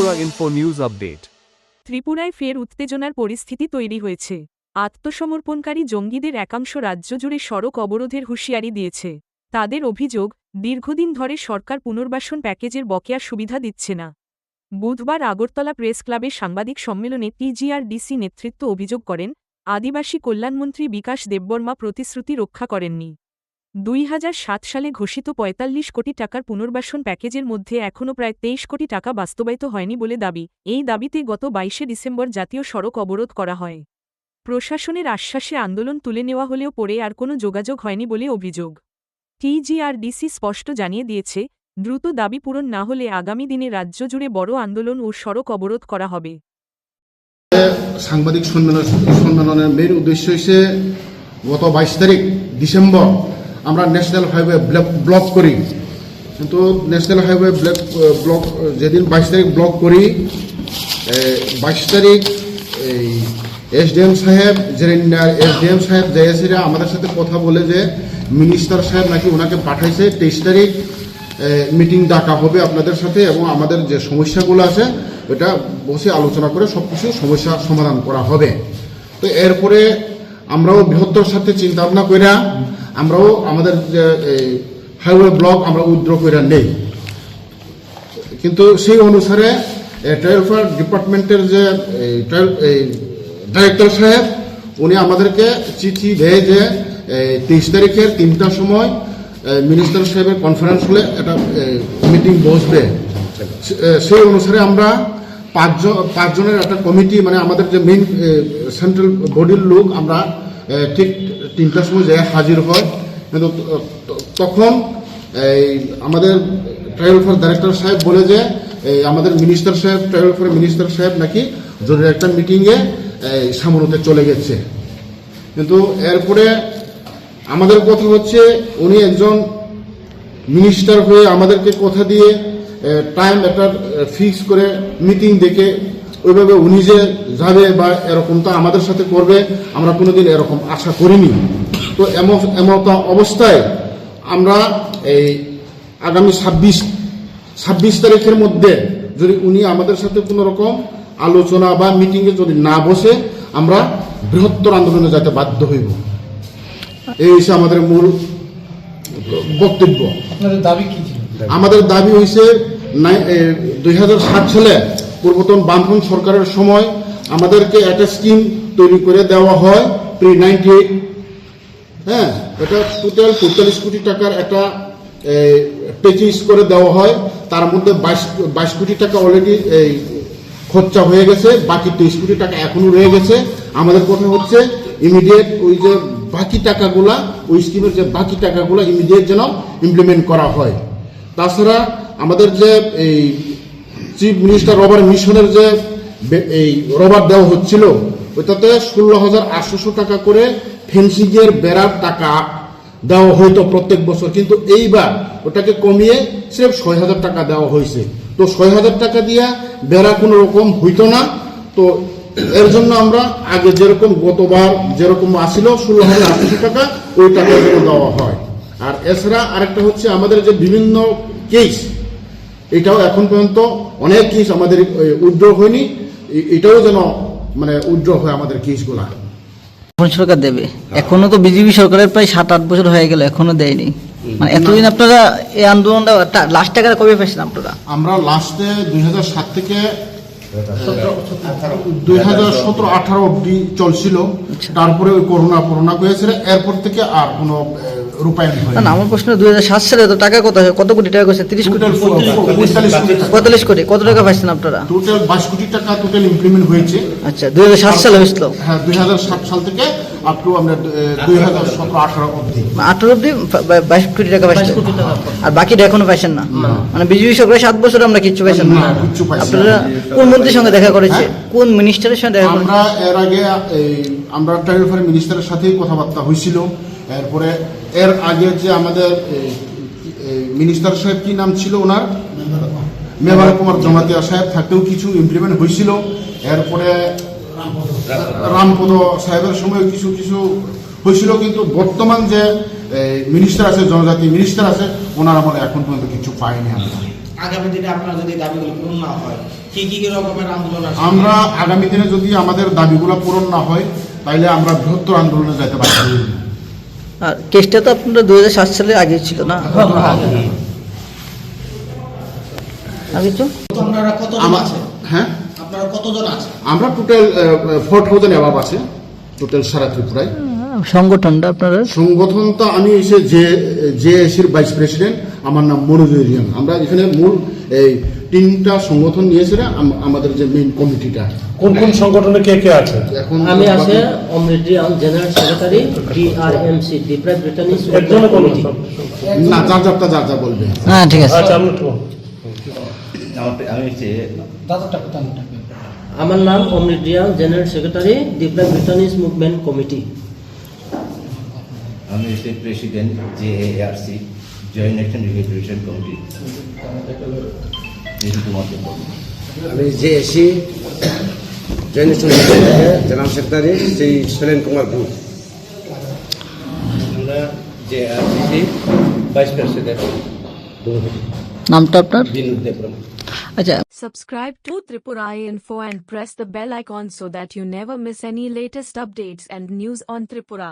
Tripura Info News Update. ত্রিপুরায় ফের উত্তেজনার পরিস্থিতি তৈরি হয়েছে। আত্মসমর্পণকারী জঙ্গিদের একাংশ রাজ্য জুড়ে সড়ক অবরোধের হুঁশিয়ারি দিয়েছে। তাদের অভিযোগ, দীর্ঘদিন ধরে সরকার পুনর্বাসন প্যাকেজের বকেয়া সুবিধা দিচ্ছে না। বুধবার আগরতলা প্রেস ক্লাবে সাংবাদিক সম্মেলনে টিজিআরডিসি নেতৃত্ব অভিযোগ করেন, আদিবাসী কল্যাণমন্ত্রী বিকাশ দেববর্মা প্রতিশ্রুতি রক্ষা করেননি। 2007 সালে ঘোষিত 45 কোটি টাকার পুনর্বাসন প্যাকেজের মধ্যে এখনও প্রায় 23 কোটি টাকা বাস্তবায়িত হয়নি বলে দাবি। এই দাবিতে গত 22 ডিসেম্বর জাতীয় সড়ক অবরোধ করা হয়। প্রশাসনের আশ্বাসে আন্দোলন তুলে নেওয়া হলেও পরে আর কোনো যোগাযোগ হয়নি বলে অভিযোগ। টিজিআরডিসি স্পষ্ট জানিয়ে দিয়েছে, দ্রুত দাবি পূরণ না হলে আগামী দিনে রাজ্য জুড়ে বড় আন্দোলন ও সড়ক অবরোধ করা হবে। সাংবাদিক সম্মেলনের মেইন উদ্দেশ্য হচ্ছে গত 22 তারিখ ডিসেম্বর আমরা ন্যাশনাল হাইওয়ে ব্লক করি, কিন্তু ন্যাশনাল হাইওয়ে ব্লক যেদিন 22 তারিখ ব্লক করি, 22 তারিখ এই এসডিএম সাহেব এসডিএম সাহেব জেএসিরা আমাদের সাথে কথা বলে যে মিনিস্টার সাহেব নাকি ওনাকে পাঠাইছে 23 তারিখ মিটিং ডাকা হবে আপনাদের সাথে এবং আমাদের যে সমস্যাগুলো আছে এটা বসে আলোচনা করে সব কিছু সমস্যা সমাধান করা হবে। তো এরপরে আমরাও বৃহত্তর সাথে চিন্তা ভাবনা করে আমরাও আমাদের যে হাইওয়ে ব্লক আমরা উইথড্র করে নেই, কিন্তু সেই অনুসারে ট্রাইবেল ডিপার্টমেন্টের যে ডাইরেক্টর সাহেব উনি আমাদেরকে চিঠি দেয় যে 23 তারিখের 3টার সময় মিনিস্টার সাহেবের কনফারেন্স হলে একটা মিটিং বসবে। সেই অনুসারে আমরা পাঁচজনের একটা কমিটি, মানে আমাদের যে মেইন সেন্ট্রাল বডির লোক আমরা ঠিক 3টার সময় যে হাজির হয়, কিন্তু তখন আমাদের ট্রাইবেল ডাইরেক্টর সাহেব বলে যে আমাদের মিনিস্টার সাহেব ট্রাইবেল মিনিস্টার সাহেব নাকি জরুরি একটা মিটিংয়ে সামনেতে চলে গেছে। কিন্তু এরপরে আমাদের কথা হচ্ছে উনি একজন মিনিস্টার হয়ে আমাদেরকে কথা দিয়ে টাইম একটা ফিক্স করে মিটিং ডেকে ওইভাবে উনি যে যাবে বা এরকমটা আমাদের সাথে করবে আমরা কোনোদিন এরকম আশা করিনি। তো এমন অবস্থায় আমরা এই আগামী 26 তারিখের মধ্যে যদি উনি আমাদের সাথে কোনো রকম আলোচনা বা মিটিংয়ে যদি না বসে আমরা বৃহত্তর আন্দোলনে যেতে বাধ্য হইব। এই হচ্ছে আমাদের মূল বক্তব্য। আমাদের দাবি হয়েছে 2007 সালে পূর্বতন বামফ্রন্ট সরকারের সময় আমাদেরকে একটা স্কিম তৈরি করে দেওয়া হয় pre-98, হ্যাঁ, এটা টোটাল 45 কোটি টাকার একটা প্যাকেজ করে দেওয়া হয়। তার মধ্যে 22 কোটি টাকা অলরেডি খরচা হয়ে গেছে, বাকি 23 কোটি টাকা এখনো রয়ে গেছে। আমাদের কথা হচ্ছে ইমিডিয়েট ওই যে বাকি টাকাগুলা, ওই স্কিমের যে বাকি টাকাগুলো ইমিডিয়েট যেন ইমপ্লিমেন্ট করা হয়। তাছাড়া আমাদের যে এই চিফ মিনিস্টার রবার মিশনের যে এই রবার দেওয়া হচ্ছিল ওইটাতে 16,800 টাকা করে ফেন্সিংয়ের বেড়ার টাকা দেওয়া হইতো প্রত্যেক বছর, কিন্তু এইবার ওটাকে কমিয়ে সির্ফ 6,000 টাকা দেওয়া হয়েছে। তো 6,000 টাকা দিয়া বেড়া কোনো রকম হইতো না। তো এর জন্য আমরা আগে যেরকম গতবার যেরকম আসছিল 16,800 টাকা ওই টাকা যেন দেওয়া হয়। আর এছাড়া আরেকটা হচ্ছে আমাদের যে বিভিন্ন কেস, এটাও এখন পর্যন্ত অনেক কেস আমাদের উইথড্র হয়নি, এটাও যেন মানে উইথড্র হয় আমাদের কেসগুলা। সরকার দেবে, এখনো তো বিজেপি সরকারের প্রায় 7-8 বছর হয়ে গেল, এখনো দেয়নি। মানে এতদিন আপনারা এই আন্দোলনটা লাস্ট টাকা কবে পেয়েছেন আপনারা? আমরা লাস্টে 2007 থেকে 2017-18 অব্দি চলছিল, তারপরে ওই করোনা হয়েছিল, এরপর থেকে আর কোনো রূপায়ণ হয় না। আমার প্রশ্ন 2007 সালে তো টাকা কত কোটি টাকা করেছে? 30 কোটি, 45 কোটি। কত টাকা পাইছেন আপনারা? টোটাল 22 কোটি টাকা টোটাল ইমপ্লিমেন্ট হয়েছে। আচ্ছা, 2007 সালে হয়েছিল? হ্যাঁ, 2007 সাল থেকে আপ টু আমরা 2017-18 অব্দি 18 অব্দি 22 কোটি টাকা পাইছেন, আর বাকিটা এখনো পাইছেন না। মানে বিজেপি সরকারের 7 বছর আমরা কিচ্ছু পাইছেন না। আপনারা কোন মন্ত্রীর সঙ্গে দেখা করেছে, কোন মিনিস্টারের সঙ্গে দেখা করেছে? আমরা এর আগে আমরা ট্রাইবেল মিনিস্টারের সাথেই কথাবার্তা হয়েছিল। এরপরে এর আগে যে আমাদের মিনিস্টার সাহেব কি নাম ছিল ওনার, মেঘালয় কুমার জমাতিয়া সাহেব থাকতেও কিছু ইমপ্লিমেন্ট হয়েছিল। এরপরে রামপদ সাহেবের সময় কিছু হয়েছিল, কিন্তু বর্তমান যে মিনিস্টার আছে, জনজাতি মিনিস্টার আছে, ওনার আমলে এখন পর্যন্ত কিছু পাইনি আমরা। আগামী দিনে আপনার যদি দাবিগুলো পূরণ না হয় কি রকমের আন্দোলন আছে? আমরা আগামী দিনে যদি আমাদের দাবিগুলো পূরণ না হয় তাইলে আমরা বৃহত্তর আন্দোলনে যাইতে পারি। আর কেসটা তো আপনারা 2007 সালে আগে ছিল না? আগে তো আপনারা কতজন আছে? হ্যাঁ, আপনারা কতজন আছে? আমরা টোটাল 4000 অ্যাবাব আছে টোটাল সারা ত্রিপুরায়। সংগঠনটা আপনারা? সংগঠনটা আমি এসে জেএসির ভাইস প্রেসিডেন্ট, আমার নাম মনোজুর রিয়ান। আমরা এখানে মূল এই 3টা সংগঠন নিয়েছিল আমাদের যে মেইন কমিটিটা। কোন কোন সংগঠনে কে কে আছে? এখন আমি আছে অমৃতিয়াল জেনারেল সেক্রেটারি ডিআরএমসি ডিপ্রাইভ ব্রিটানিস একজনে বলুন। না, যার যা বলবে। হ্যাঁ ঠিক আছে। আচ্ছা, আমি একটু আমার নাম অমৃতিয়াল জেনারেল সেক্রেটারি ডিপ্রাইভ ব্রিটানিস মুভমেন্ট কমিটি। আমি হচ্ছে president JARC joint action reconciliation committee. আমি JAC joint general secretary Shri Sailen Kumar Ghosh. আমরা জেআরসি ভাইস প্রেসিডেন্ট নামটা আপনার? বিনোদ দেবরাম। আচ্ছা, Subscribe to Tripura Info and press the bell icon so that you never miss any latest updates and news on Tripura.